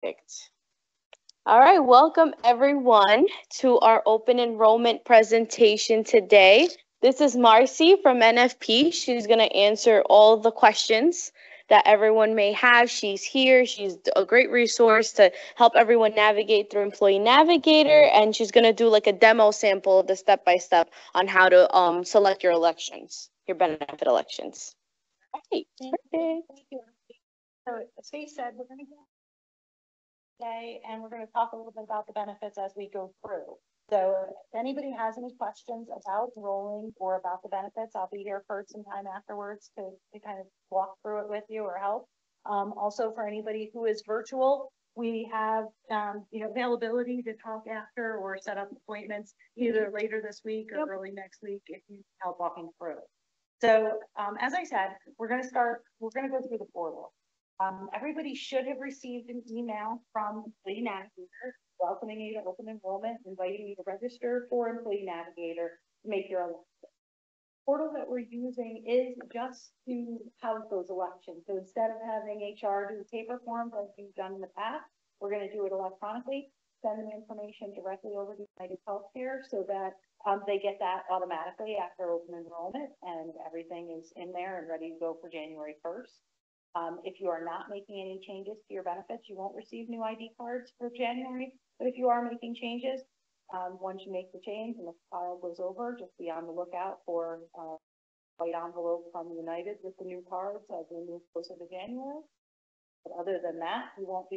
Perfect. All right, welcome everyone to our open enrollment presentation today. This is Marcy from NFP. She's going to answer all the questions that everyone may have. She's here. She's a great resource to help everyone navigate through Employee Navigator, and she's going to do like a demo sample of the step-by-step on how to select your elections, your benefit elections. Right, perfect. Thank you. So as Faye said, we're going to go today and we're going to talk a little bit about the benefits as we go through. So if anybody has any questions about enrolling or about the benefits, I'll be here for some time afterwards to kind of walk through it with you or help. Also for anybody who is virtual, we have availability to talk after or set up appointments either later this week or early next week if you help walking through it. So as I said, we're going to go through the portal. Everybody should have received an email from Employee Navigator welcoming you to open enrollment, inviting you to register for Employee Navigator to make your election. The portal that we're using is just to house those elections. So instead of having HR do paper forms like we've done in the past, we're going to do it electronically, send the information directly over to United Healthcare so that they get that automatically after open enrollment and everything is in there and ready to go for January 1st. If you are not making any changes to your benefits, you won't receive new ID cards for January. But if you are making changes, once you make the change and the file goes over, just be on the lookout for a white envelope from United with the new cards as we move closer to January. But other than that, you won't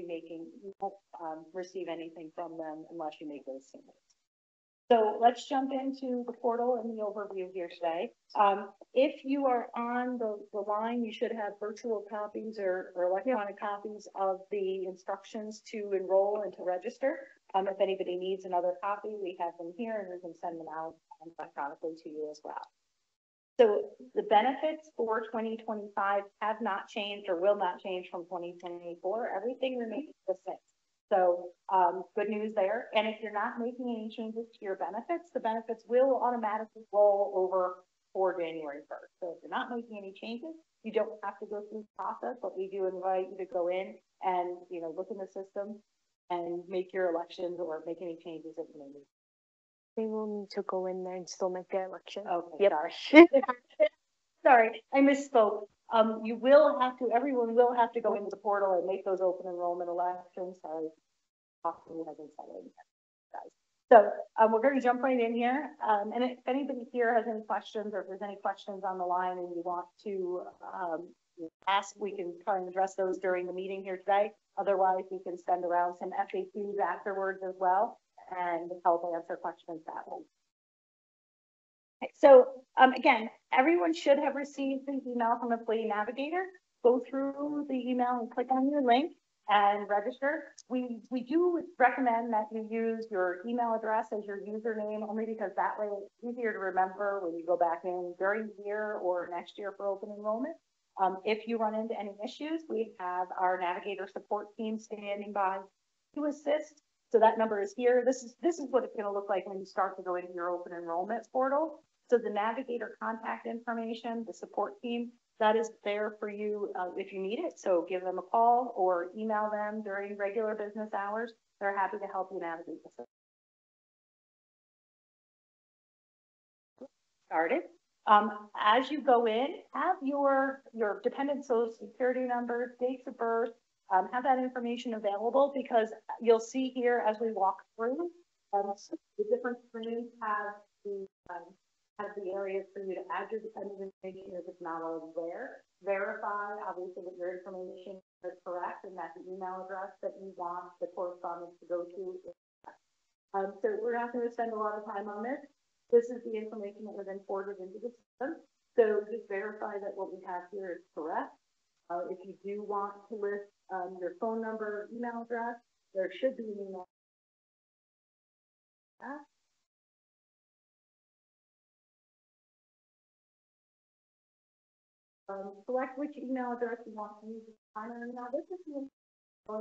receive anything from them unless you make those changes. So let's jump into the portal and the overview here today. If you are on the line, you should have virtual copies or electronic copies of the instructions to enroll and to register. If anybody needs another copy, we have them here and we can send them out electronically to you as well. So the benefits for 2025 have not changed or will not change from 2024. Everything remains the same. So good news there. And if you're not making any changes to your benefits, the benefits will automatically roll over for January 1st. So if you're not making any changes, you don't have to go through the process, but we do invite you to go in and look in the system and make your elections or make any changes that you may need. They will need to go in there and still make the election. Okay, yep. Sorry. Sorry, I misspoke. Everyone will have to go into the portal and make those open enrollment elections. Sorry, hasn't said it yet, guys. So we're going to jump right in here. And if anybody here has any questions or if there's any questions on the line and you want to ask, we can try and address those during the meeting here today. Otherwise, we can send around some FAQs afterwards as well and help answer questions that way. So again, everyone should have received the email from Employee Navigator. Go through the email and click on your link and register. We do recommend that you use your email address as your username only because that way it's easier to remember when you go back in during the year or next year for open enrollment. If you run into any issues, we have our Navigator support team standing by to assist. So that number is here. This is what it's going to look like when you start to go into your open enrollment portal. So the Navigator contact information, the support team, that is there for you if you need it. So give them a call or email them during regular business hours. They're happy to help you navigate the system. Started. As you go in, have your dependent social security number, dates of birth, have that information available because you'll see here as we walk through, the different screens have the areas for you to add your dependent information if it's not already there. Verify, obviously, that your information is correct and that the email address that you want the correspondence to go to is correct. So we're not going to spend a lot of time on this. This is the information that was imported into the system. So just verify that what we have here is correct. If you do want to list your phone number, email address, there should be an email. Select which email address you want to use as primary. Now, this is going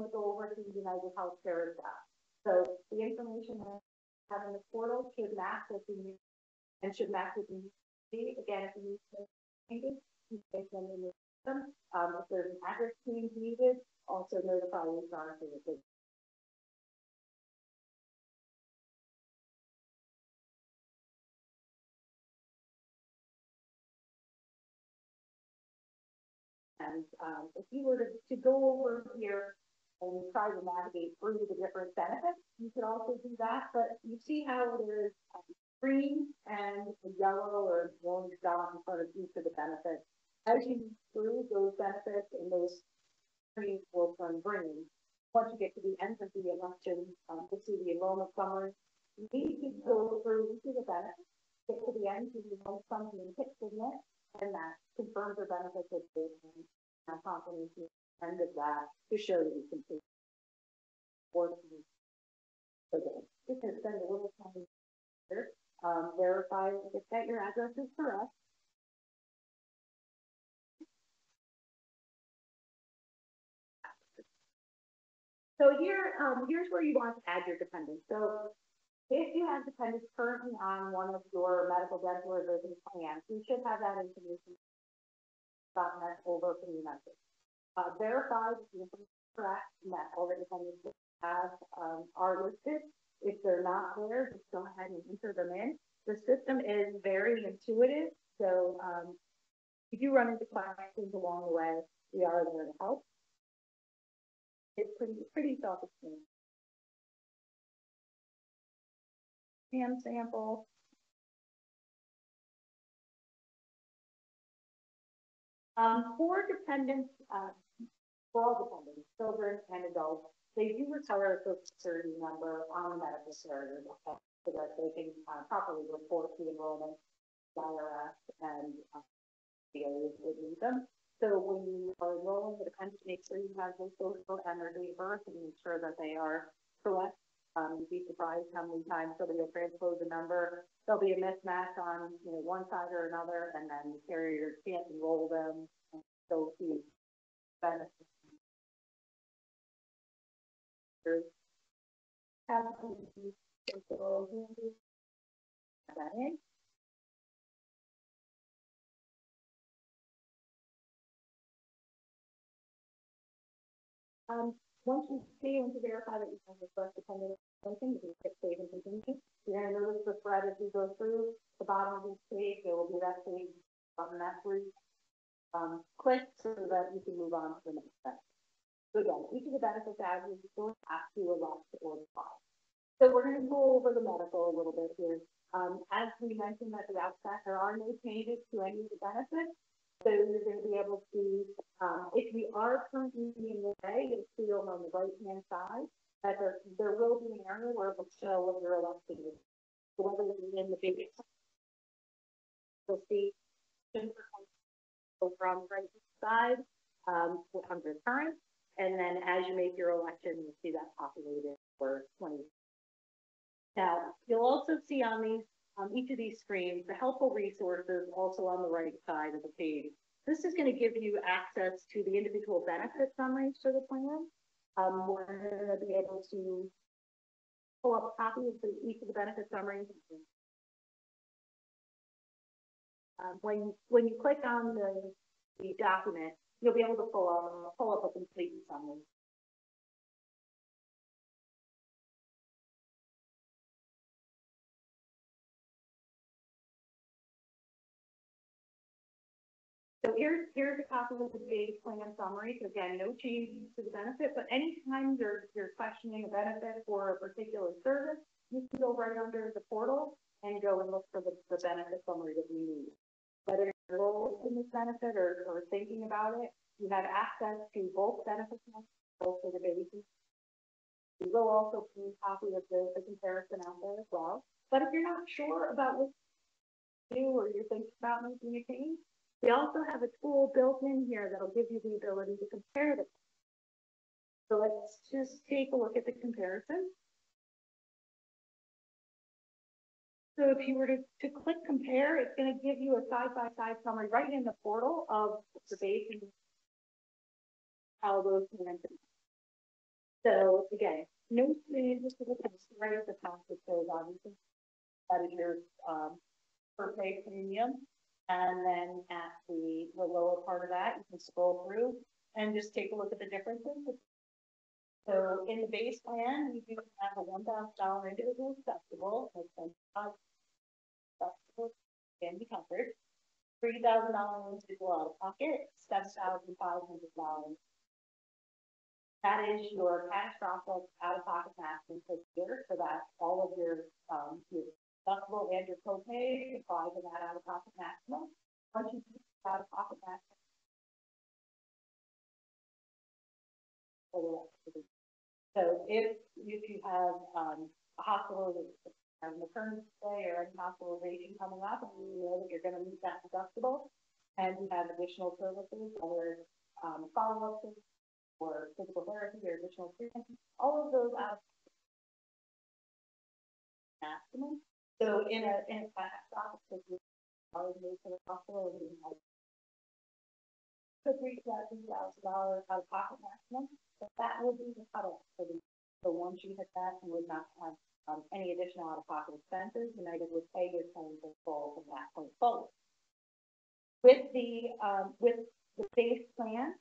to go over to United Healthcare as well. So the information that you have in the portal should match what you need and should match what you need. Again, if you need to changes, you can send in the system. If there's an address change needed, also notify HR so that they And if you were to go over here and try to navigate through the different benefits, you could also do that. But you see how there's green and a yellow or orange dot in front of each of the benefits. As you move through those benefits and those screens will turn green. Once you get to the end of the election, you'll see the enrollment summary. You need to go through each of the benefits, get to the end, of the enrollment summary, and hit submit, and that confirms the benefits of the confirmation end of that to show that you complete working. Okay, just going to spend a little time here, verify that your address is correct. So here, here's where you want to add your dependents. So if you have dependents currently on one of your medical, dental, or vision plans, you should have that information gotten that over from the message. Verify that the information is correct and that all the dependents have are listed. If they're not there, just go ahead and enter them in. The system is very intuitive, so if you run into questions along the way, we are there to help. It's pretty self-explanatory. Hand sample. For dependents, for all dependents, children and adults, they do require a social security number on the medical carrier so that they can properly report the enrollment, IRS, and the areas that need them. So when you are enrolling the dependent, make sure you have their social and their date of birth and make sure that they are correct. You'd be surprised how many times somebody will transpose a number. There'll be a mismatch on one side or another, and then the carrier can't enroll them. So the benefits. That in. Once you see and to verify that you have the first dependent information, you can click save and continue. You're going to notice the thread as you go through the bottom of each page. There will be that page button that where you click so that you can move on to the next step. So again, each of the benefits added is going to have to elect or apply. So we're going to go over the medical a little bit here. As we mentioned at the outset, there are no changes to any of the benefits. So you're going to be able to, if you are currently in the way, you'll see on the right-hand side that there will be an area where it will show what your election is. So whether you're in the base, you'll see over on the right side under current, and then as you make your election, you'll see that populated for 20. Now, you'll also see on each of these screens, the helpful resources also on the right side of the page. This is going to give you access to the individual benefit summaries for the plan. We're going to be able to pull up copies of each of the benefit summaries. When you click on the document, you'll be able to pull up a complete summary. So here's a copy of the base plan summary. So again, no changes to the benefit, but anytime you're questioning a benefit for a particular service, you can go right under the portal and go and look for the benefit summary that you need. Whether you're enrolled in this benefit or thinking about it, you have access to both benefits, both for the basis. You will also see a copy of the comparison out there as well. But if you're not sure about what to do or you're thinking about making a change, we also have a tool built in here that'll give you the ability to compare them. So let's just take a look at the comparison. So if you were to click compare, it's going to give you a side-by-side summary right in the portal of the base and how those plans. So again, no changes to the text right at the top that shows obviously that is your per pay premium. And then at the lower part of that, you can scroll through and just take a look at the differences. So in the base plan, we do have a $1,000 individual deductible, and deductible can be covered. $3,000 to go out of pocket, $7,500. That is your catastrophic out-of-pocket maximum per year, so that all of your deductible and your copay apply to that out-of-pocket maximum. Once you reach out-of-pocket maximum, so if you have a hospital that maternity stay or any hospitalization coming up, and you know that you're going to meet that deductible, and you have additional services, whether follow-up or physical therapy or additional treatment, all of those out of maximum. So in a catastrophic situation, I was moved to the hospital and could reach that $2,000 out of pocket maximum, but that would be the cutoff for the. So once you hit that, you would not have any additional out of pocket expenses. United would pay your claims in full from that point forward. With the base plan,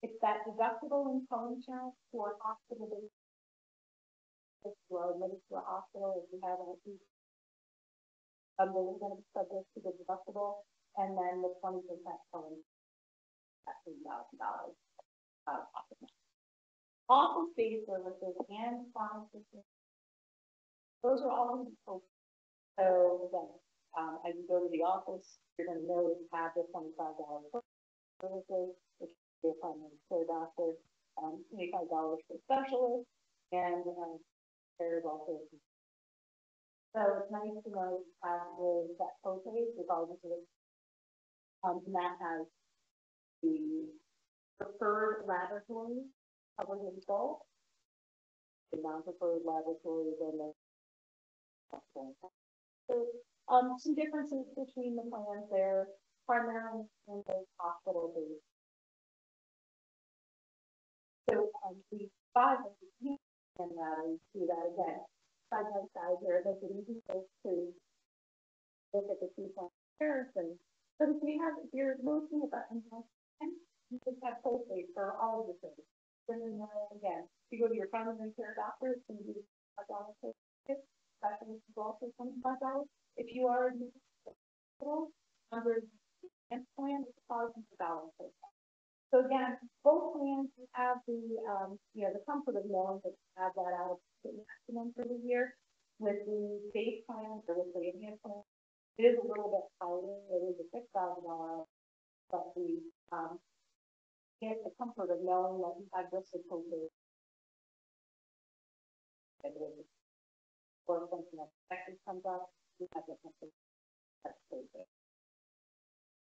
it's that deductible and co-insurance for hospital based. If you are admitted to a hospital, if you have an acute, they're going to be subject to the deductible, and then the 20% co-insurance at $3,000 out of pocket. Office-based services and pharmacy, those are all in the. So again, as you go to the office, you're going to know that you have the $25 services, which is your primary care doctor, $25 for specialist, and there's also. So it's nice to know you have the set copay regardless of and that has the preferred laboratory covered in full, the non-preferred laboratory, then the. So some differences between the plans there, primarily in the hospital based. So we five and that we see that again side by side here. That's an easy place to look at the two point comparison. But if you're looking at that and you just have copay for all of the things. Then again, if you go to your primary care doctor, it's going to be $5 copay. Specialist is also $25. If you are in the hospital under the plan, it's $1,000 copay. So again, both plans have the the comfort of knowing that you have that out of maximum for the year. With the base plan or with the advanced plan, it is a little bit higher. It is a $6,000, but we get the comfort of knowing that you have just a copay. Or something unexpected comes up, you have the comfort that's copay.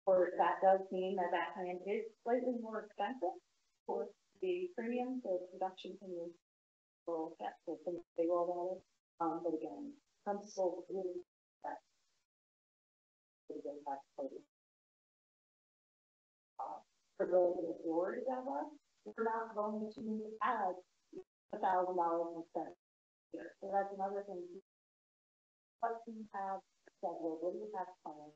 Or that does mean that that plan is slightly more expensive for the premium, so the production can be a little so some big all about it. But again, some people really that for those in the majority of us, we're not going to add $1,000 instead. So that's another thing. What do you have scheduled? What do you have planned?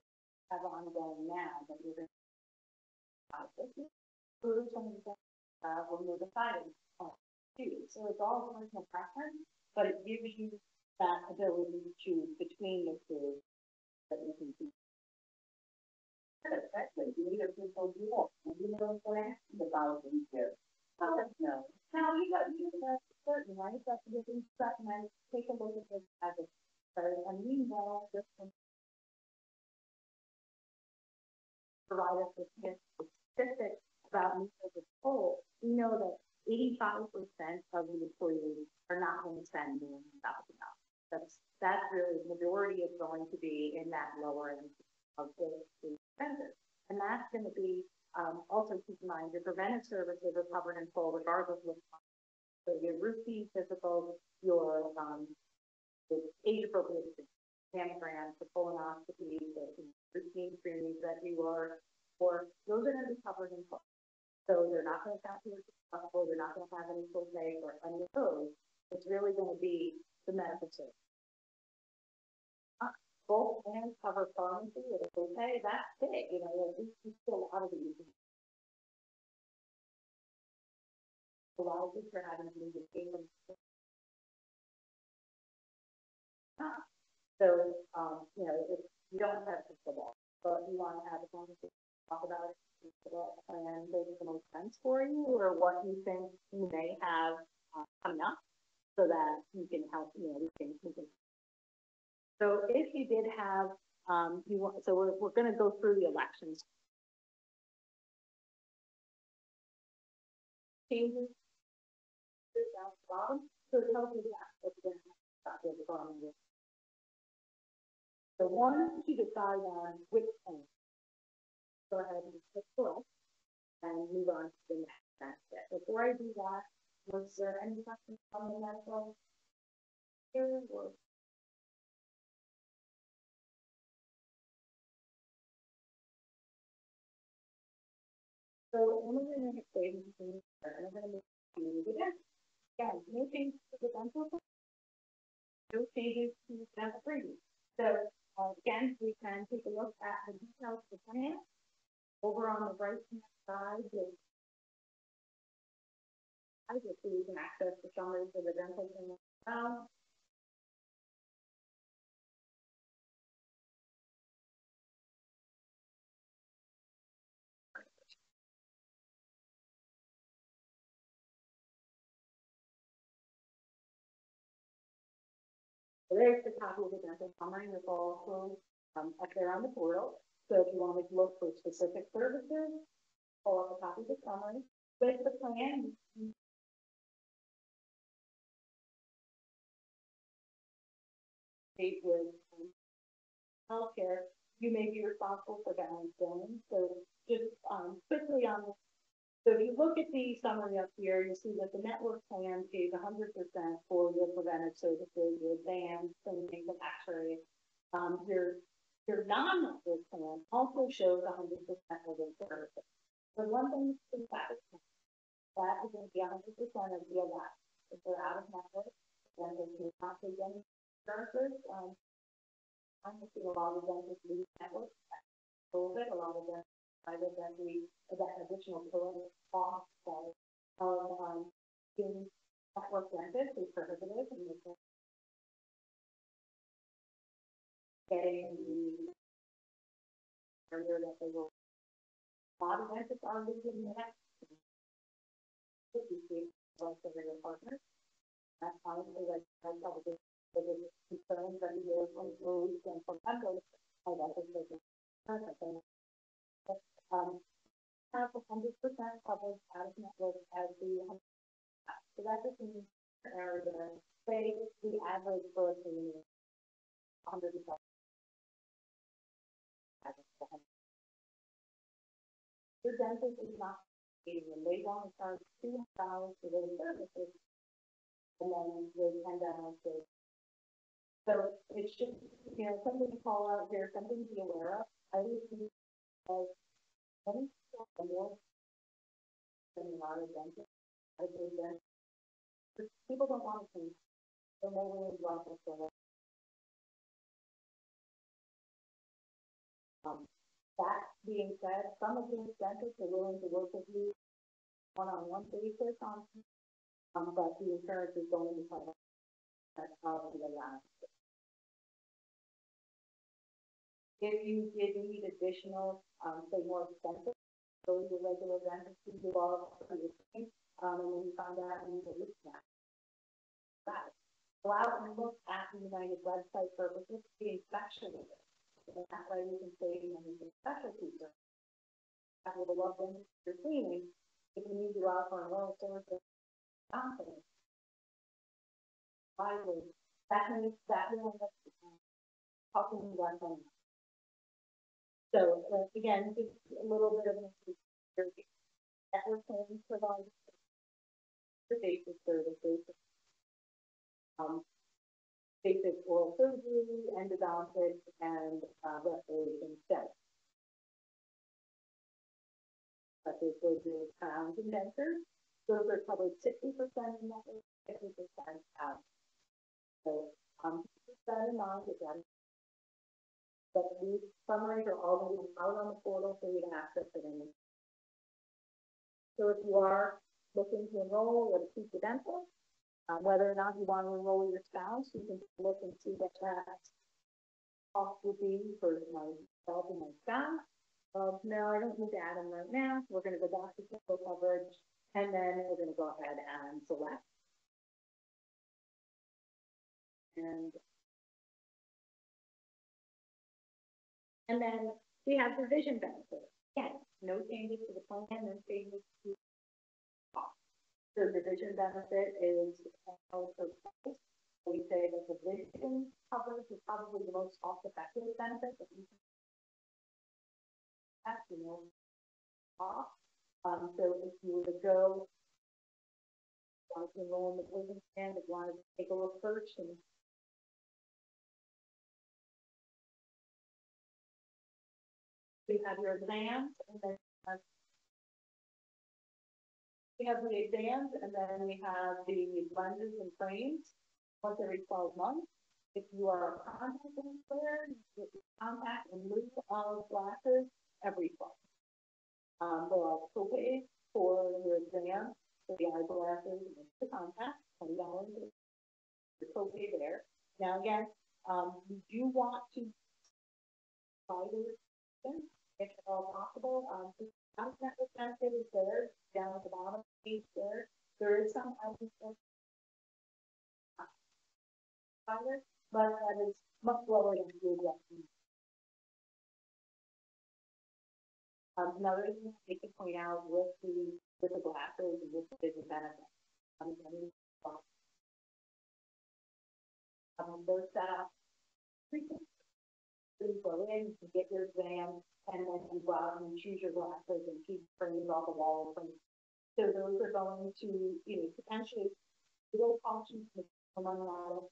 Have ongoing now that you're going to when you're deciding too. So it's all personal preference, but it gives you that ability to choose between the two that you can choose. Actually, you need a people do it. You know what I'm saying? About these here. Oh, no. Now you got certain, right? That's the different stuff, and then take a look at this as a third, and we know this one provide us with statistics about me as a whole. We know that 85% of the employees are not going to spend more than $1,000. That's really the majority is going to be in that lower end of the expenses, and that's going to be also keep in mind your preventive services are covered in full regardless of so your routine physical, your age appropriate mammograms, the colonoscopy, the routine screenings that you are for, those are going to be covered in full. So they're not going to count towards the hospital, they're not going to have any copay or any of those. It's really going to be the medical service. Both plans cover pharmacy with a copay, that's big, you know, there's still a lot of these. A lot of people are having to use the payment. So, if you don't have to fill that, but you want to have a conversation, talk about it, and make the most sense for you, or what you think you may have coming up, so that you can help. We can. So if you did have, so we're going to go through the elections. Changes down the bottom, so it tells you what you're going to have at the bottom. So once you decide on which thing, go ahead and click below and move on to the next step. Before I do that, was there any questions on the medical here? So I'm going to hit save and I'm going to move it again. Again, no changes to the dental, no changes to the dental preview. So again, we can take a look at the details of the plan. Over on the right hand side, so you can access the summary for the dental plan. So there's the copy of the dental summary that's also up there on the portal. So if you want to look for specific services, pull up a copy of the summary. With the plan, with healthcare, you may be responsible for balance billing. So just quickly on this. So if you look at the summary up here, you see that the network plan pays 100% for your preventive services, your advanced, things of X-ray. Your non-network plan also shows 100% of the services. So one thing to think about is that is going to be 100% of the elect. If they're out of network, then they do not take any services. I'm seeing a lot of dentists leave network. COVID, a lot of them decided that that additional cost of being network dentist is prohibitive, and they're getting the area that they will. A lot of dentists are leaving the next like the regular partners. That's honestly like probably the biggest concern that we hear from employees and from members. I think have 100% coverage out of network as the. So that just means area, say the average for a community, 100%. Your dentist is not getting them. They want to charge $200 for their services, and then they $10 for. So it's just, something to call out here, something to be aware of. I would see as many people more than a lot of dentists. I think that people don't want to change. They're more willing to drop it for that being said, some of these dentists are willing to work with you one-on-one basis but the insurance is going to cover that policy allowance. If you did need additional, say more expensive, go to your regular dentist, you do all of the things, and then you find out you need a discount. Go out and look at the United website for the inspection. And that way you can save money for specialty services. That would love them you're cleaning if you need to go out for an oral service. Confidence. Finally, that means that will end up talking about them. So again, just a little bit of an network planning provides the basic services. Basic oral surgery, endodontics, and restoration steps. Such as surgery, crowns, and dentures. Those are covered 60% in network, 50% out. So keep that in mind again. But these summaries are already out on the portal for you to access it in. So if you are looking to enroll or to keep the dental, whether or not you want to enroll your spouse, you can look and see that cost would be for myself and my staff. No, I don't need to add them right now. We're going to go back to full coverage, and then we're going to go ahead and select. And then we have the vision benefit. Again, no changes to the plan, no changes to cost. So the vision benefit is also price. We say that the vision coverage is probably the most cost-effective benefit that we can have, off. So if you were to go to enroll in the vision plan, if you wanted to take a look first, and we have your exams, and then we have the exams, and then we have the lenses and frames once every 12 months. If you are a contact wearer, you get contact in lieu of glasses every 12 months. There are copays for your exam, for the eyeglasses and the contact, $20 the copay there. Now again, you do want to buy the if at all possible. The out-of-network benefit is there, down at the bottom page there. There is some out-of-network, but that is much lower than the adjustment. Another thing I can point out with the glasses and with the vision benefit. Those set up frequently. You go in, you get your exam, and then you go out and choose your glasses and keep frames off the wall. So those are going to, potentially little options to money out of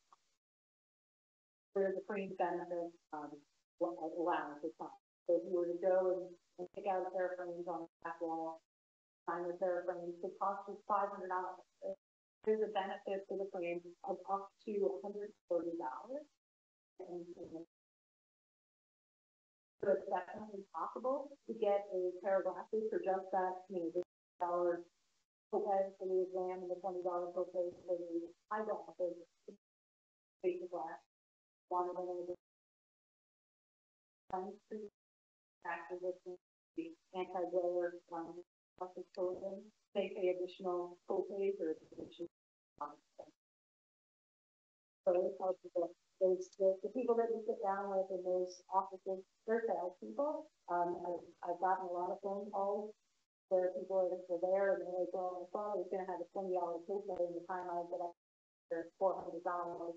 where the frame benefit allowance is fine. So if you were to go and pick out a pair of frames on the back wall, find a pair of frames, it costs you $500. There's a benefit for the frame of up to $140. So it's definitely possible to get a pair of glasses for just that, the $50 copay for the exam and the $20 copay for the eyeglasses. Basic glass. One of them is acquisition, the anti-glare plastic clothing. They pay additional copays or additional. So it's hard to go. The people that we sit down with in those offices, they're salespeople. I've gotten a lot of phone calls where people are there and they're like, well, I thought I was going to have a $20 copay in the time I get up for $400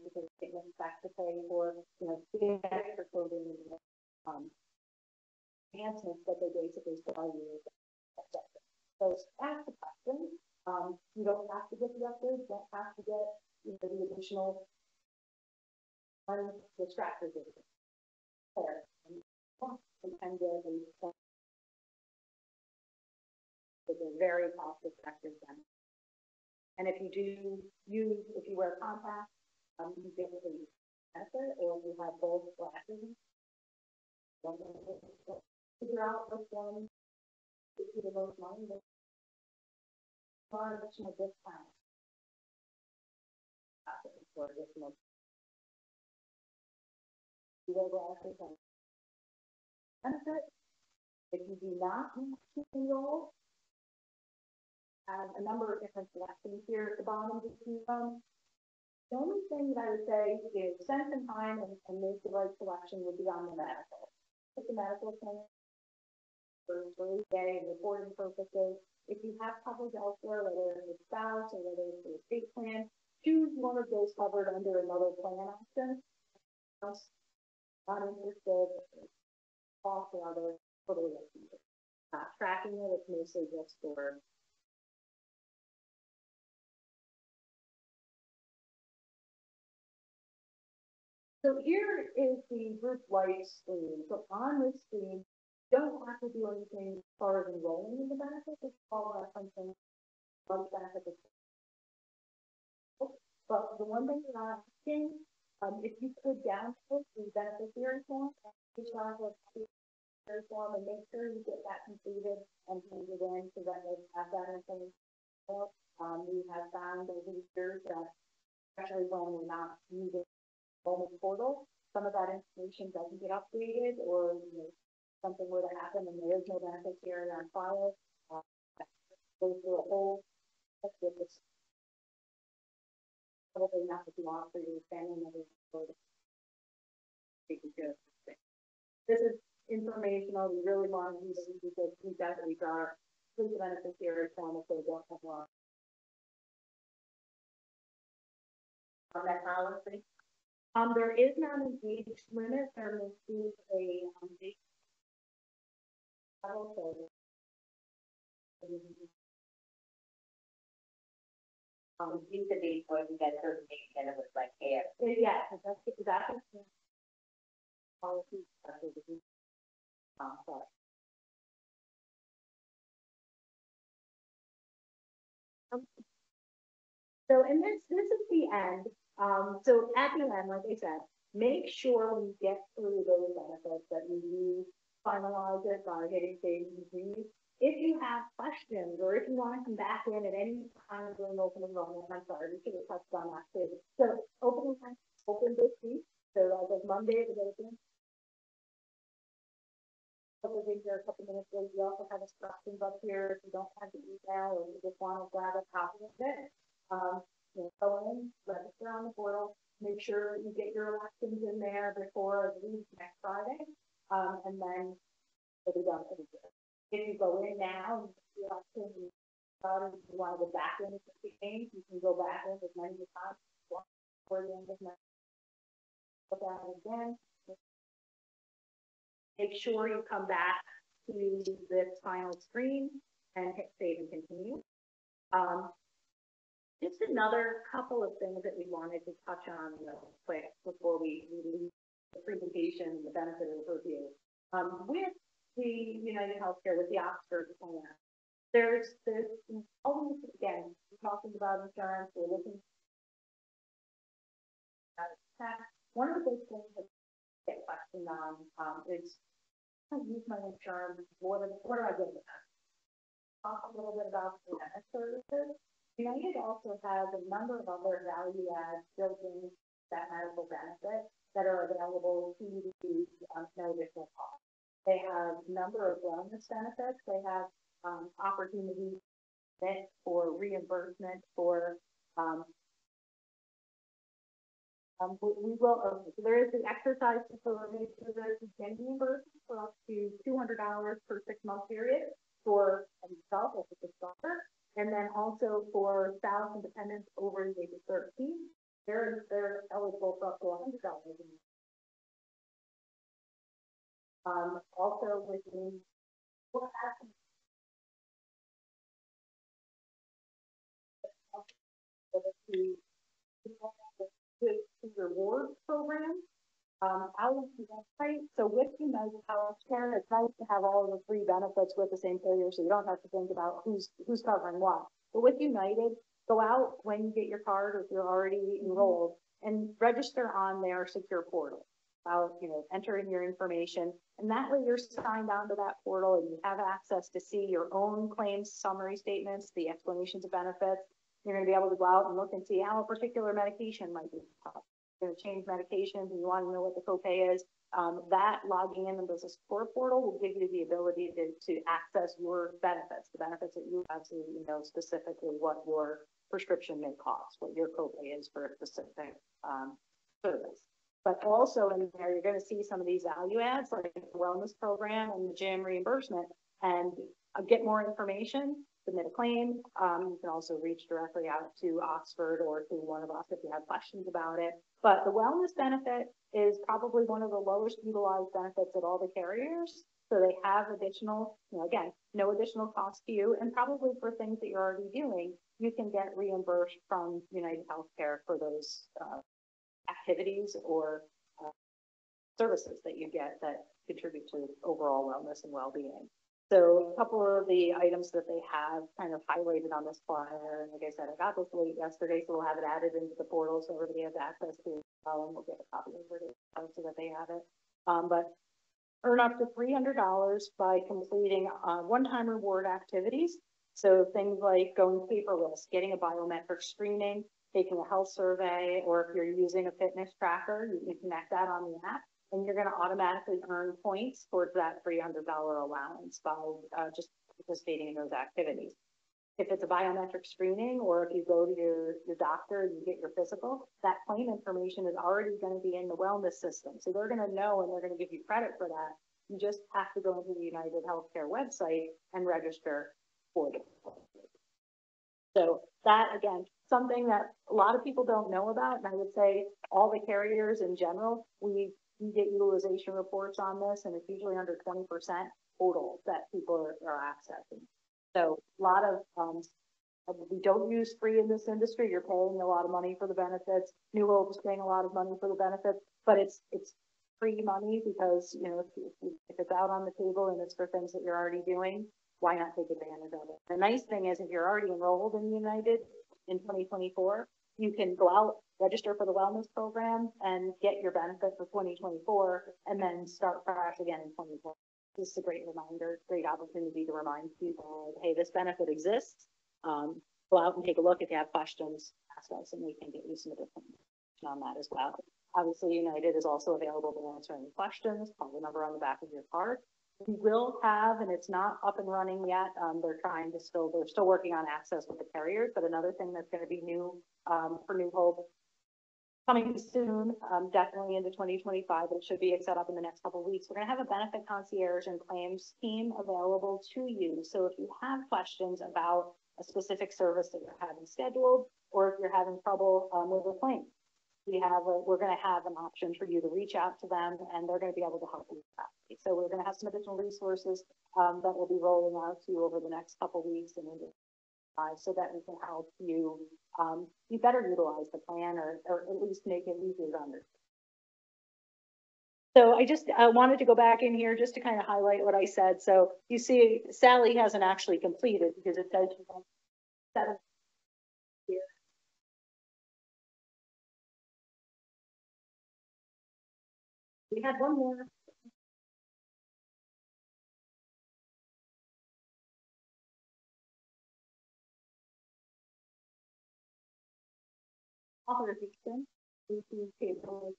because it went back to pay for, the extra clothing and enhancements that they basically sell you. So ask the question. You don't have to get the upgrade, you don't have to get the additional distractors there. And get a very cost effective benefit. And if you if you wear contacts, you get a benefit, or if you have both glasses, figure out which one gives you the most money, but additional discounts. For additional glasses and benefit. If you do not want to enroll, have a number of different selections here at the bottom to choose from. The only thing that I would say is spend some time and make the right selection would be on the medical. Put the medical thing for day and reporting purposes. If you have coverage elsewhere, whether it's a spouse or whether it's a state plan, choose one of those covered under another plan option. Not interested, cost or other, totally up to you. Tracking it, it's mostly just for So here is the group life screen. So on this screen, you don't have to do anything as far as enrolling in the benefits. It's all referencing life benefits. But the one thing that I'm asking, if you could download the beneficiary form, each one of the form, and make sure you get that completed and hand it in so that they have that information. We have found over the years that especially when we're not using enrollment portal, some of that information doesn't get updated, or something were to happen and there is no beneficiary on file, go through a whole probably not what you want for your family members or taking care of this thing. This is informational. We really want to use it because we definitely got the beneficiary form if they don't have one. On that policy. There is not an age limit. There is a age level. Used to be when you get certain age and it was like hair. Yeah, that's exactly. Policy. So, and this is the end. So at the end, like I said, make sure when you get through those benefits that you do finalize it by hitting save and continue. If you have questions or if you want to come back in at any time during open enrollment, I'm sorry, we should have touched on that too. So open this week. So as of Monday, the open. Here a couple minutes later, we also have instructions up here if you don't have the email or you just want to grab a copy of it. Go in, register on the portal, make sure you get your elections in there before I believe next Friday, and then it'll be done for the year. If you go in now and the election, you want to go back in the game, you can go back in as many times before the end of next. Look at it again. Make sure you come back to this final screen and hit save and continue. Just another couple of things that we wanted to touch on real quick before we leave the presentation and the benefit overview. With the United Healthcare, with the Oxford plan, there's always, again, we're talking about insurance, we're looking at tax. One of the big things that I get questioned on is, I use my insurance, what do I get with that? Talk a little bit about the services. United also has a number of other value adds built in that medical benefit that are available to use no additional cost. They have a number of wellness benefits. They have opportunities for reimbursement for we will, there is the exercise facility for those who can be reimbursed for up to $200 per 6-month period for himself as a starter, and then also for spouse and dependents over the age of 13, they're eligible for up to $100. Also within the rewards program out of the website. So with United Healthcare, it's nice to have all of the free benefits with the same carrier, so you don't have to think about who's covering what. But with United, go out when you get your card, or if you're already enrolled, and register on their secure portal. Enter in your information, and that way you're signed onto that portal, and you have access to see your own claims summary statements, the explanations of benefits. You're going to be able to go out and look and see how a particular medication might be going to change medications, and you want to know what the copay is. That logging in the support portal will give you the ability to access your benefits, the benefits that you have, so you know specifically what your prescription may cost, what your copay is for a specific service. But also in there, you're going to see some of these value adds, like the wellness program and the gym reimbursement, and get more information, submit a claim. You can also reach directly out to Oxford or to one of us if you have questions about it. But the wellness benefit is probably one of the lowest utilized benefits at all the carriers. So they have additional, again, no additional cost to you, and probably for things that you're already doing, you can get reimbursed from United Healthcare for those activities or services that you get that contribute to overall wellness and well-being. So a couple of the items that they have kind of highlighted on this flyer, and like I said, I got this late yesterday, so we'll have it added into the portal so everybody has access to it, and we'll get a copy of it so that they have it. But earn up to $300 by completing one-time reward activities. So things like going paperless, getting a biometric screening, taking a health survey, or if you're using a fitness tracker, you can connect that on the app, and you're going to automatically earn points towards that $300 allowance by just participating in those activities. If it's a biometric screening, or if you go to your doctor and you get your physical, that claim information is already going to be in the wellness system. So they're going to know, and they're going to give you credit for that. You just have to go into the United Healthcare website and register for it. So that, again, something that a lot of people don't know about, and I would say all the carriers in general, we get utilization reports on this, and it's usually under 20% total that people are accessing. So a lot of, we don't use free in this industry. You're paying a lot of money for the benefits. New Hope is paying a lot of money for the benefits, but it's free money because, you know, if it's out on the table and it's for things that you're already doing, why not take advantage of it? The nice thing is, if you're already enrolled in United in 2024, you can go out, register for the wellness program, and get your benefit for 2024, and then start fresh again in 2024. This is a great reminder, great opportunity to remind people, hey, this benefit exists. Go out and take a look. If you have questions, ask us, and we can get you some additional information on that as well. Obviously, United is also available to answer any questions. Call the number on the back of your card. We will have, and it's not up and running yet. They're still working on access with the carriers. But another thing that's going to be new for New Hope, coming soon, definitely into 2025, but it should be set up in the next couple of weeks. We're going to have a benefit concierge and claims team available to you. So if you have questions about a specific service that you're having scheduled, or if you're having trouble with a claim, we're going to have an option for you to reach out to them, and they're going to be able to help you with that. So we're going to have some additional resources that will be rolling out to you over the next couple of weeks and into so that we can help you better utilize the plan, or at least make it easier to understand. So I just wanted to go back in here just to kind of highlight what I said. So you see, Sally hasn't actually completed because it says she's on 7 here. We had one more. Authorization. We can table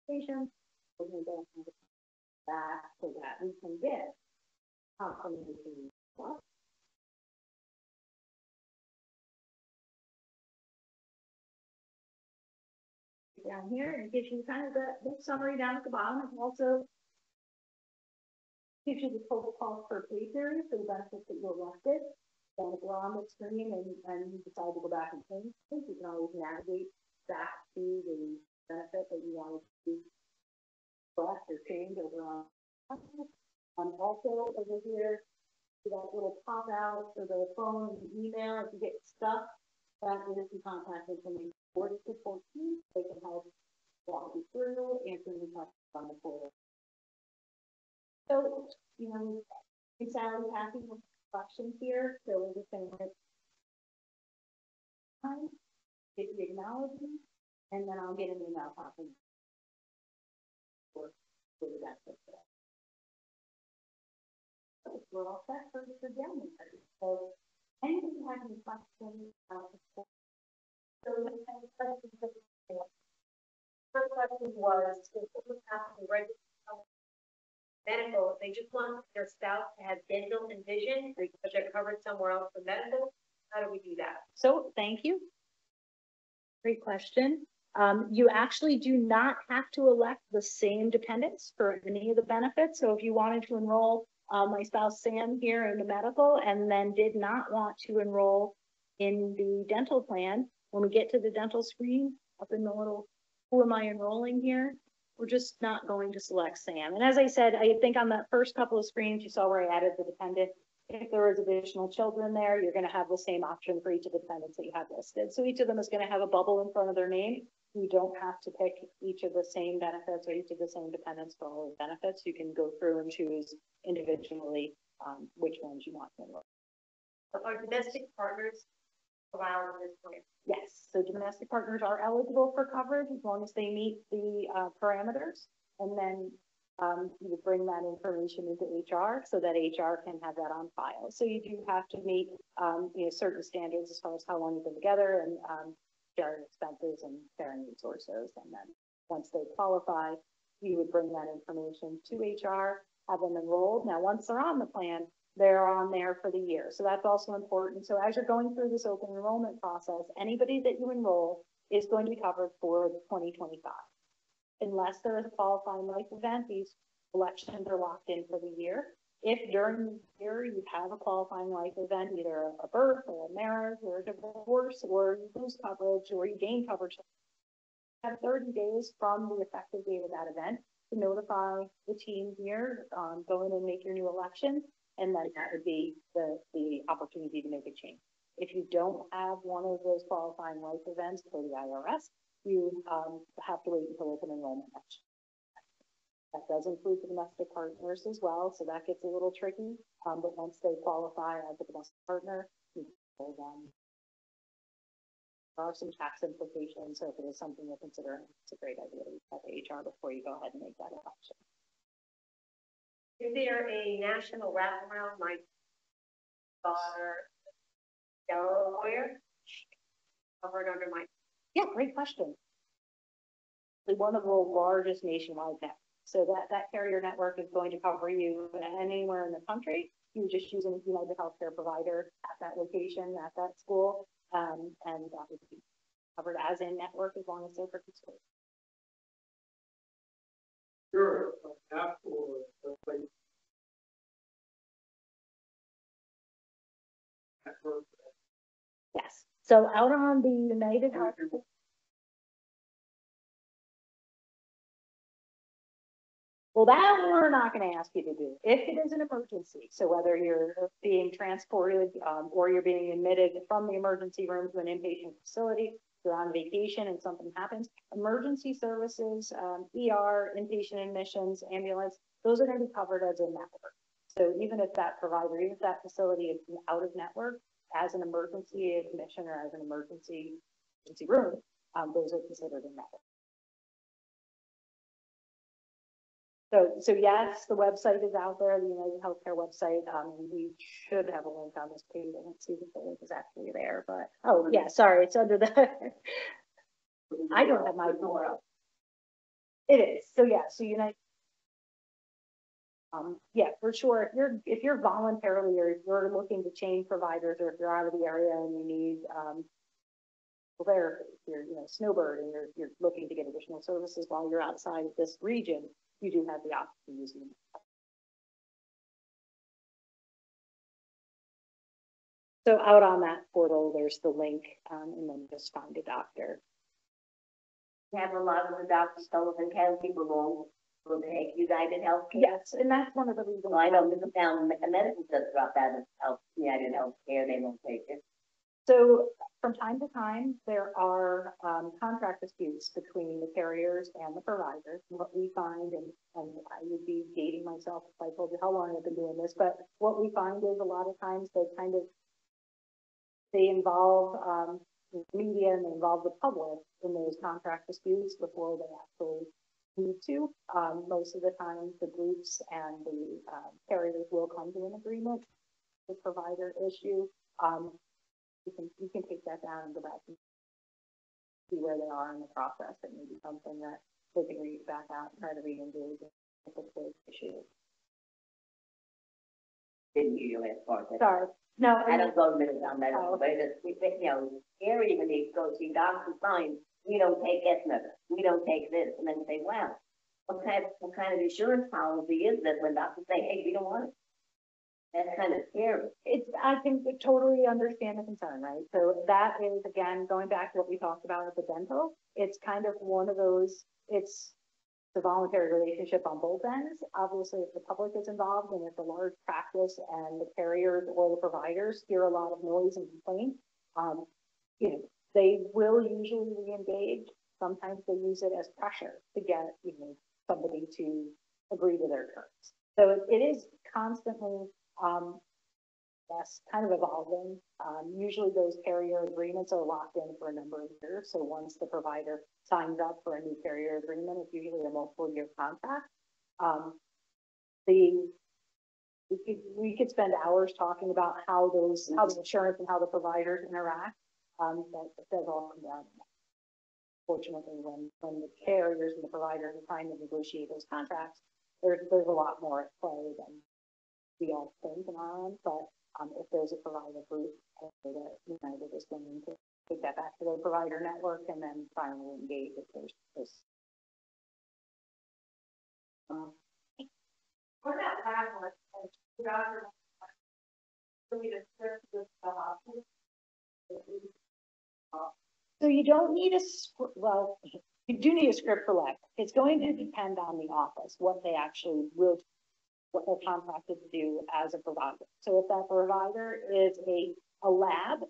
patients. We're going to go back so that we can get confirmation. Down here, and it gives you kind of the summary down at the bottom. It also gives you the total cost per pay period for the benefits that you elected. And if we're on the screen and you decide to go back and change things, you can always navigate back to the benefit that you want to select or change over on. Also over here, that little pop out for the phone and the email. If you get stuck, that is the contact information for the support team. They can help walk you through, answer any questions on the portal. So, you know, it sounds happy with questions here. So we're just going to get the acknowledgement, and then I'll get an email copy for the benefit. So we're all set for January. So anybody have any questions about the school? So the first question was, if someone has to register medical, they just want their spouse to have dental and vision, which are covered somewhere else for medical. How do we do that? So thank you. Great question. You actually do not have to elect the same dependents for any of the benefits. So if you wanted to enroll my spouse Sam here in the medical, and then did not want to enroll in the dental plan, when we get to the dental screen up in the little, who am I enrolling here? We're just not going to select Sam. And as I said, I think on that first couple of screens, you saw where I added the dependent. If there is additional children there, you're going to have the same option for each of the dependents that you have listed. So each of them is going to have a bubble in front of their name. You don't have to pick each of the same benefits or each of the same dependents for all the benefits. You can go through and choose individually which ones you want to enroll. Are domestic partners allowed in this plan? Yes. So domestic partners are eligible for coverage as long as they meet the parameters. And then you would bring that information into HR so that HR can have that on file. So you do have to meet certain standards as far as how long you've been together and sharing expenses and sharing resources. And then once they qualify, you would bring that information to HR, have them enrolled. Now, once they're on the plan, they're on there for the year. So that's also important. So as you're going through this open enrollment process, anybody that you enroll is going to be covered for 2025. Unless there is a qualifying life event, these elections are locked in for the year. If during the year you have a qualifying life event, either a birth or a marriage or a divorce, or you lose coverage or you gain coverage, you have 30 days from the effective date of that event to notify the team here, go in and make your new election, and then that would be the opportunity to make a change. If you don't have one of those qualifying life events for the IRS, you have to wait until open enrollment next. That does include the domestic partners as well, so that gets a little tricky. But once they qualify as a domestic partner, you can pull them. There are some tax implications, so if it is something you're considering, it's a great idea to reach out to HR before you go ahead and make that election. Is there a national wraparound? My daughter, Delaware, covered under my. Yeah, great question. One of the largest nationwide networks. So that carrier network is going to cover you anywhere in the country. You just use a United Healthcare provider at that location, at that school, and that would be covered as in network as long as they're participating. Sure. Yes. So out on the United Health. Well, that we're not going to ask you to do if it is an emergency. So whether you're being transported or you're being admitted from the emergency room to an inpatient facility, you're on vacation and something happens, emergency services, ER, inpatient admissions, ambulance, those are going to be covered as a network. So even if that provider, even if that facility is out of network, as an emergency admission or as an emergency room, those are considered a network. So yes, the website is out there, the United Healthcare website. We should have a link on this page. I don't see if the link is actually there, but oh yeah, sorry, it's under the. I don't have my door up. It is. So yeah, so United. Yeah, for sure. If you're voluntarily or if you're looking to change providers, or if you're out of the area and you need therapy, if you're snowbird and you're looking to get additional services while you're outside of this region, you do have the option to use them. So out on that portal, there's the link, and then just find a doctor. We have a lot of the doctors, Sullivan County belong to the United Healthcare. Yes, and that's one of the reasons. Well, I know the town medicine just dropped out of United Healthcare. They won't take it. So from time to time, there are contract disputes between the carriers and the providers. What we find, and I would be dating myself if I told you how long I've been doing this, but what we find is a lot of times they involve media and they involve the public in those contract disputes before they actually need to. Most of the time, the groups and the carriers will come to an agreement. The provider issue. You can take that down and go back and see where they are in the process. It may be something that they can reach back out and try to re-engage with the issue. Didn't hear your last part. Sorry. No, I don't go to Middletown Medical, Oh. but area when they go see doctors, fine, we don't take Aetna, we don't take this, and then say, wow, what kind of insurance policy is this when doctors say, hey, we don't want it? That's kind of scary. I can totally understand the concern, right? So that is, again, going back to what we talked about with the dental, it's kind of one of those, it's the voluntary relationship on both ends. Obviously, if the public is involved and if a large practice and the carriers or the providers hear a lot of noise and complaint, they will usually re-engage. Sometimes they use it as pressure to get, somebody to agree to their terms. So it is constantly, yes, kind of evolving. Usually those carrier agreements are locked in for a number of years. So once the provider signs up for a new carrier agreement, it's usually a multiple-year contract. We could spend hours talking about how the insurance and how the providers interact. That does all come down to that. Fortunately, when the carriers and the providers are trying to negotiate those contracts, there's a lot more at play than we all think in our own. But if there's a provider group that United is willing to take that back to their provider network and then finally engage if there's this. What about lab work? So you don't need a well, you do need a script for lab. It's going to depend on the office, what they actually will, what they're contracted to do as a provider. So if that provider is a lab,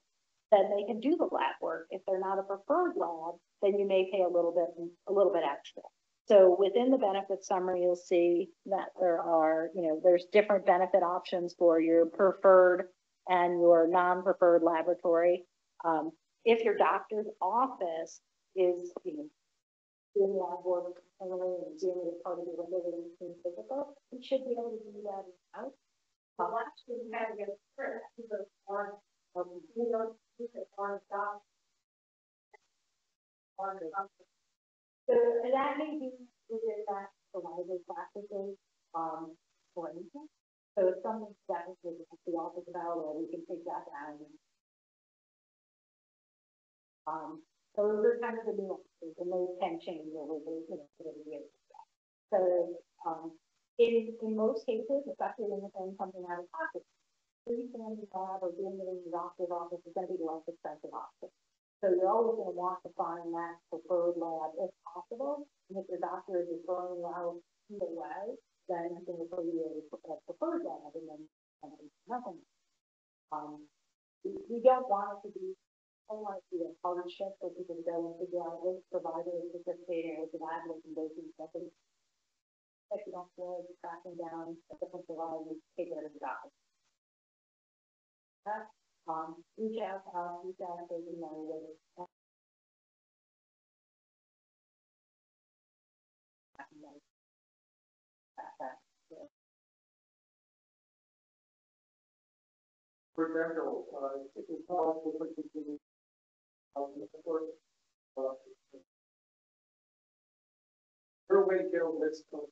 then they can do the lab work. If they're not a preferred lab, then you may pay a little bit extra. So within the benefit summary, you'll see that there are, there's different benefit options for your preferred and your non-preferred laboratory. If your doctor's office is, doing lab work and doing it as part of your regular physical, you should be able to do that out. Well, actually, we have to get a script because so that may be within that provider practices, for instance. So it's something that is the office about, or we can take that down. Those are kind of the nuances, and those can change over the years. So, in most cases, especially when you're paying something out of pocket, free family lab or doing it in the doctor's office is going to be the less expensive option. So you're always going to want to find that preferred lab if possible. And if your doctor is referring you out either way, then I can refer you to a preferred lab and then nothing. We don't want it to be, I don't want it to be a hardship for people to go and figure out which provider is participating with the lab and go through something. If you don't feel like tracking down a different provider, take it as a doctor. Reach out so you know whether for example, it is possible for people her way to get a list of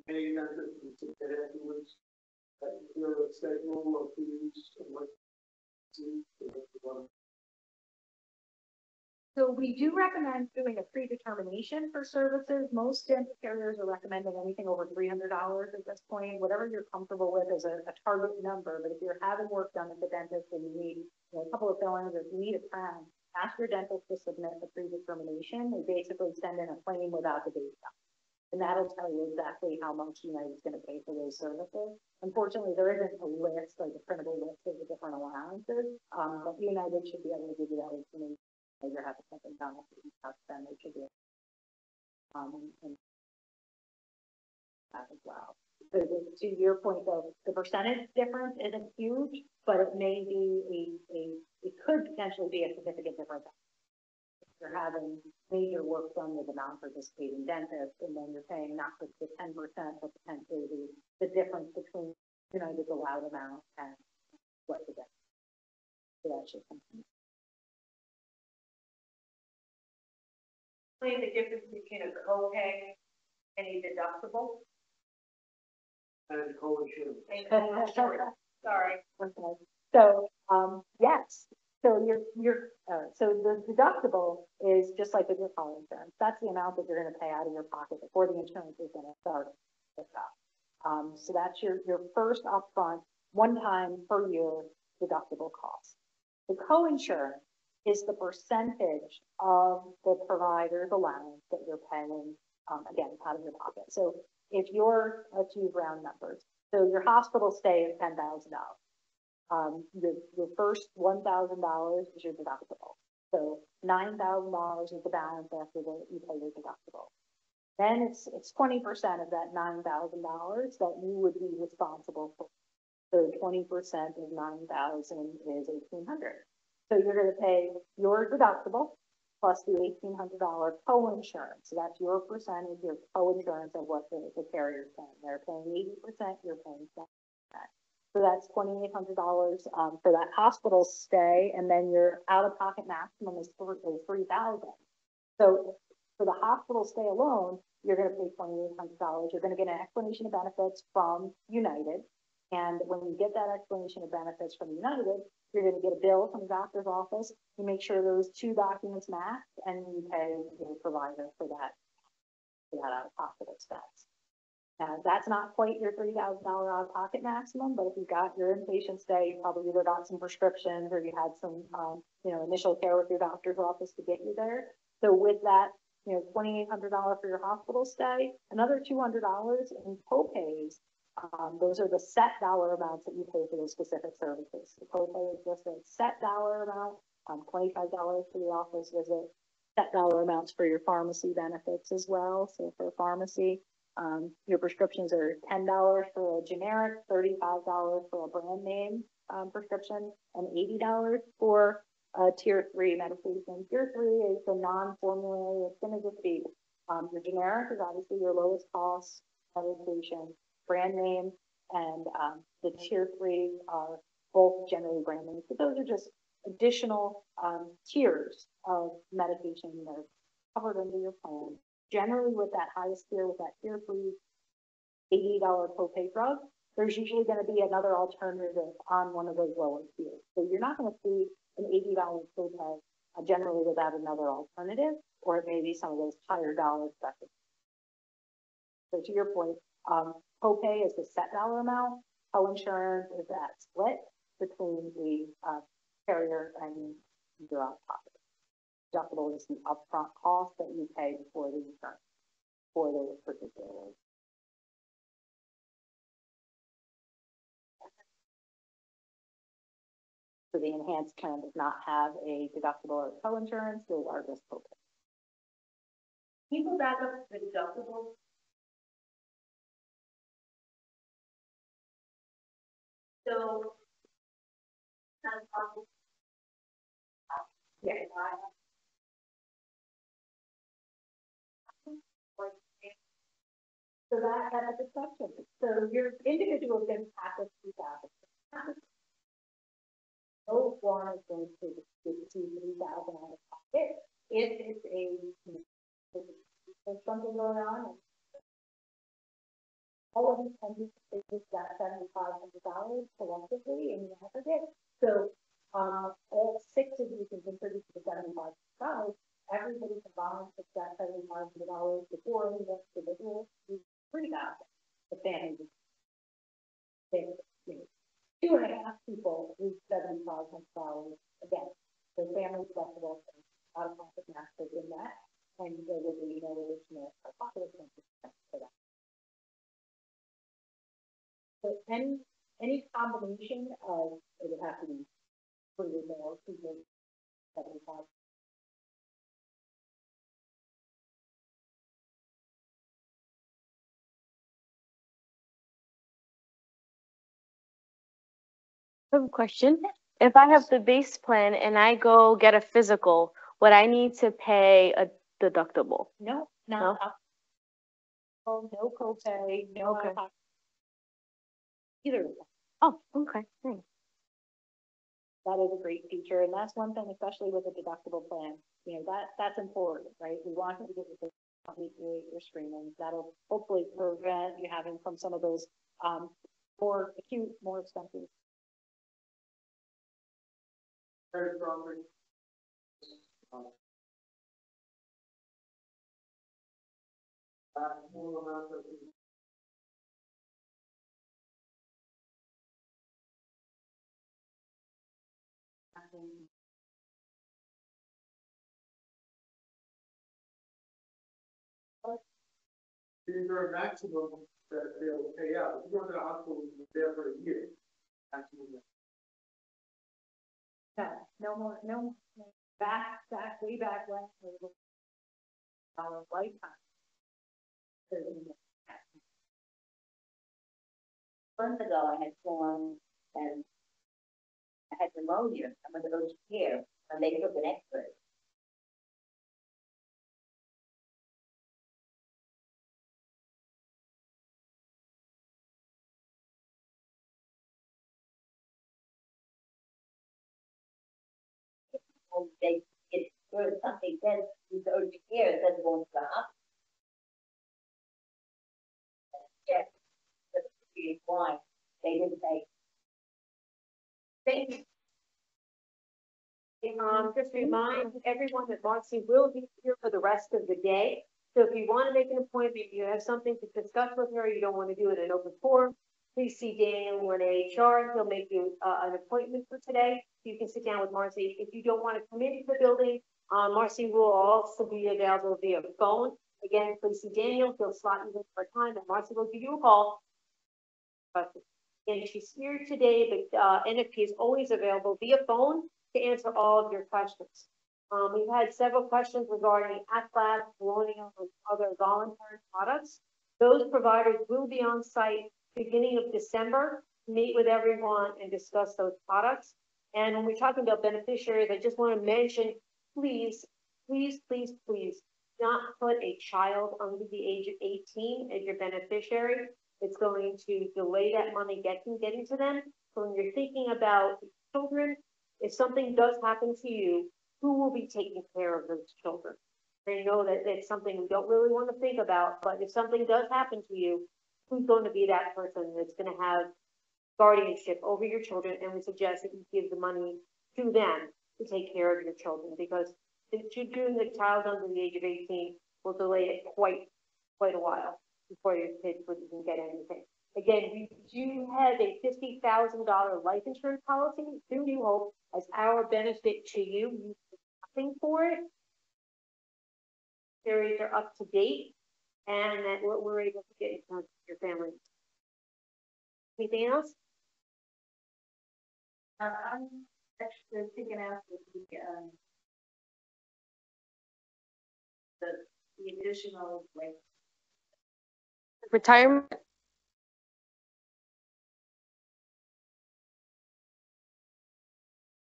many members to get afterwards. Your schedule of fees and what So we do recommend doing a predetermination for services. Most dental carriers are recommending anything over $300 at this point, whatever you're comfortable with as a target number. But if you're having work done at the dentist and you need a couple of fillings or if you need a crown, ask your dentist to submit a predetermination. They basically send in a claim without the date on. And that'll tell you exactly how much United's going to pay for those services. Unfortunately, there isn't a list, like a printable list of the different allowances, but United should be able to give you that information. You're having something done with then they should be and that as well. So to your point, though, the percentage difference isn't huge, but it may be it could potentially be a significant difference. You're having major work done with a non-participating dentist, and then you're paying not just the 10%, but potentially the difference between United's allowed amount and what the dentist. So that's just something. The difference between a copay and a deductible. and co-insurance. Sorry. Okay. So, yes. So so the deductible is just like with your car insurance. That's the amount that you're going to pay out of your pocket before the insurance is going to start to pick up. So that's your first upfront, one-time per year deductible cost. The co-insurance is the percentage of the provider's allowance that you're paying, again, out of your pocket. So if let's use round numbers. So your hospital stay is $10,000. Your first $1,000 is your deductible. So $9,000 is the balance after you pay your deductible. Then it's 20% of that $9,000 that you would be responsible for. So 20% of 9,000 is 1,800. So you're going to pay your deductible plus the $1,800 co-insurance. So that's your percentage, your co-insurance of what the carrier's paying. They're paying 80%, you're paying 10%. So that's $2,800 for that hospital stay, and then your out-of-pocket maximum is 3,000. So for the hospital stay alone, you're going to pay $2,800. You're going to get an explanation of benefits from United, and when you get that explanation of benefits from United, you're going to get a bill from the doctor's office. You make sure those two documents match, and you pay your provider for that out-of-pocket expense. Now, that's not quite your $3,000 out-of-pocket maximum, but if you got your inpatient stay, you probably either got some prescriptions or you had some, initial care with your doctor's office to get you there. So with that, $2,800 for your hospital stay, another $200 in copays. Those are the set dollar amounts that you pay for those specific services. The copay is just a set dollar amount, $25 for your office visit, set dollar amounts for your pharmacy benefits as well. So for pharmacy, your prescriptions are $10 for a generic, $35 for a brand name prescription, and $80 for tier 3 medication. Tier 3 is the non-formulary. It's going to just be your generic is obviously your lowest cost medication, brand name, and the tier 3 are both generally brand names. But those are just additional tiers of medication that are covered under your plan. Generally, with that highest tier, with that tier 3 $80 copay drug, there's usually going to be another alternative on one of those lower tiers. So you're not going to see an $80 copay generally without another alternative, or it may be some of those higher dollar specials. So to your point, copay is the set dollar amount. Co-insurance is that split between the carrier and your out-of-pocket. Deductible is the upfront cost that you pay before the insurance for those particular. So the enhanced plan does not have a deductible or co-insurance, those are just copay. Can you go back up to the deductible? So, Yeah. So that's a question. So your individual is going to have to $2,000. No one is going to receive $3,000 out of pocket. If it's there's something going on, all of you can use that $7,500 collectively in the aggregate. So all 6 of you can contribute to the $7,500. Everybody combined puts that $7,500 before any individual is $3,000. The family, 2.5 people reach $7,500 again. The family flexible out of pocket match in that, and there will be no additional pocket expenses for that. So any combination of it would have to be pretty more people 75. I have a question. If I have the base plan and I go get a physical, would I need to pay a deductible? No, not no copay, no Okay. either of them. Oh, okay. Thanks. That is a great feature, and that's one thing, especially with a deductible plan. That's important, right? We want you to get your screenings. That'll hopefully prevent you having from some of those more acute, more expensive. Very strongly. More amount of these are maximum that they'll pay out. If you go to the hospital, you're there for a year. Maximum. No more, way back when it was our lifetime. months ago, I had someone and I had pneumonia. I'm going to go to care, and they took an X-ray. they, it's sort of something says, it's urgent care, it doesn't go into the hospital. Check, that's why they didn't say. Thank you. Just remind everyone that Marcy will be here for the rest of the day. So if you want to make an appointment, you have something to discuss with her, you don't want to do it in open forum, please see Daniel or HR. He'll make you an appointment for today. You can sit down with Marcy. If you don't want to come into the building, Marcy will also be available via phone. Again, please see Daniel. He'll slot you in for a time, and Marcy will give you a call. And she's here today, but NFP is always available via phone to answer all of your questions. We've had several questions regarding AFLAC, Colonial, and other voluntary products. Those providers will be on site beginning of December, meet with everyone and discuss those products. And when we're talking about beneficiaries, I just want to mention, please, please, please, please, not put a child under the age of 18 as your beneficiary. It's going to delay that money getting to them. So when you're thinking about children, if something does happen to you, who will be taking care of those children? I know that it's something we don't really want to think about, but if something does happen to you, who's going to be that person that's going to have guardianship over your children? And we suggest that you give the money to them to take care of your children, because doing the child under the age of 18 will delay it quite a while before your kids would even get anything. Again, we do have a $50,000 life insurance policy through New Hope as our benefit to you. You pay nothing for it. Periods are up to date, and that we're able to get in touch with your family. Anything else? I'm actually thinking out the additional, like, Retirement.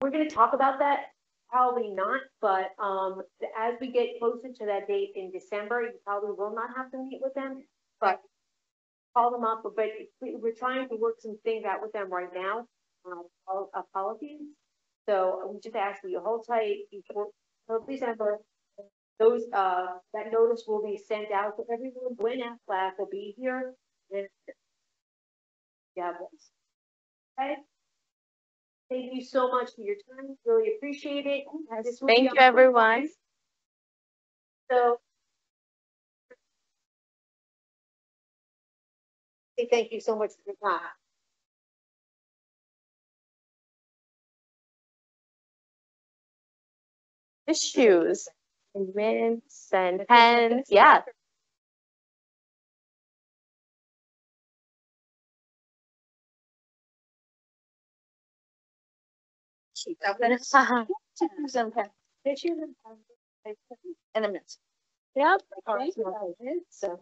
We're going to talk about that, probably not, but as we get closer to that date in December, you probably will not have to meet with them, but call them up. But we're trying to work some things out with them right now, policies. So we just ask you to hold tight before December. Those that notice will be sent out to everyone when AFLAC will be here. And yeah, okay. Thank you so much for your time. Really appreciate it. Thank you, everyone. So, thank you so much for your time. Issues, mints and pens. Yeah. In a minute. Yep. So.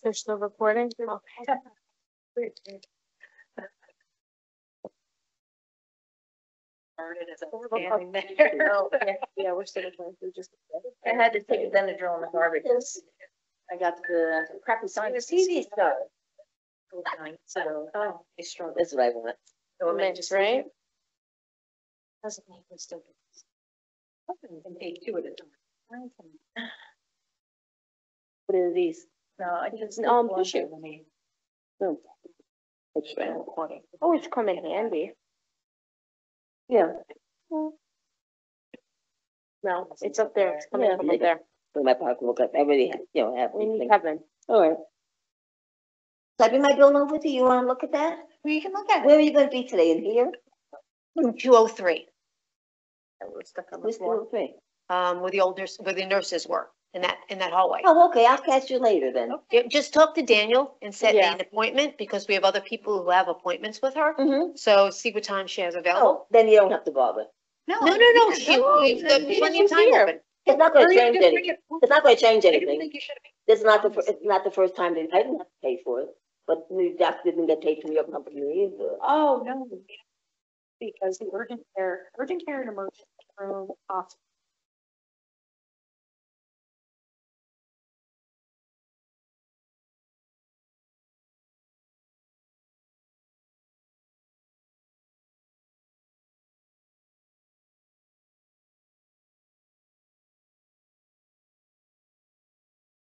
They're still recording. Okay. Standing there. Oh, yeah, we're still recording. Just. I had to take a Benadryl in the garbage. I got the crappy science TV stuff. So, I struggle. This is what I want. So Mints, right? Doesn't make me still. I can take two at a time. What are these? No, I just tissue. No. It's recording. Oh, it's come in handy. Yeah. No, it's up there. It's coming from up there. In my pocketbook, I already have, have We need everything. Kevin. All right. So I bring my bill over to you. You want to look at that? well, you can look at it. Where are you going to be today? In here? 203. We're stuck on the Where's floor. 203? Where the nurses were in that hallway. Oh, okay. I'll catch you later then. Yeah, just talk to Daniel and set Yeah. an appointment, because we have other people who have appointments with her. Mm-hmm. So see what time she has available. Oh, then you don't have to bother. No, No, we've got plenty of time here. open. It's not going to change anything. It's not going to change I didn't anything. think you should have. This is not it's not the first time that I didn't have to pay for it, but the doctor didn't get paid from your company either. Oh, no. Because the urgent care and emergency room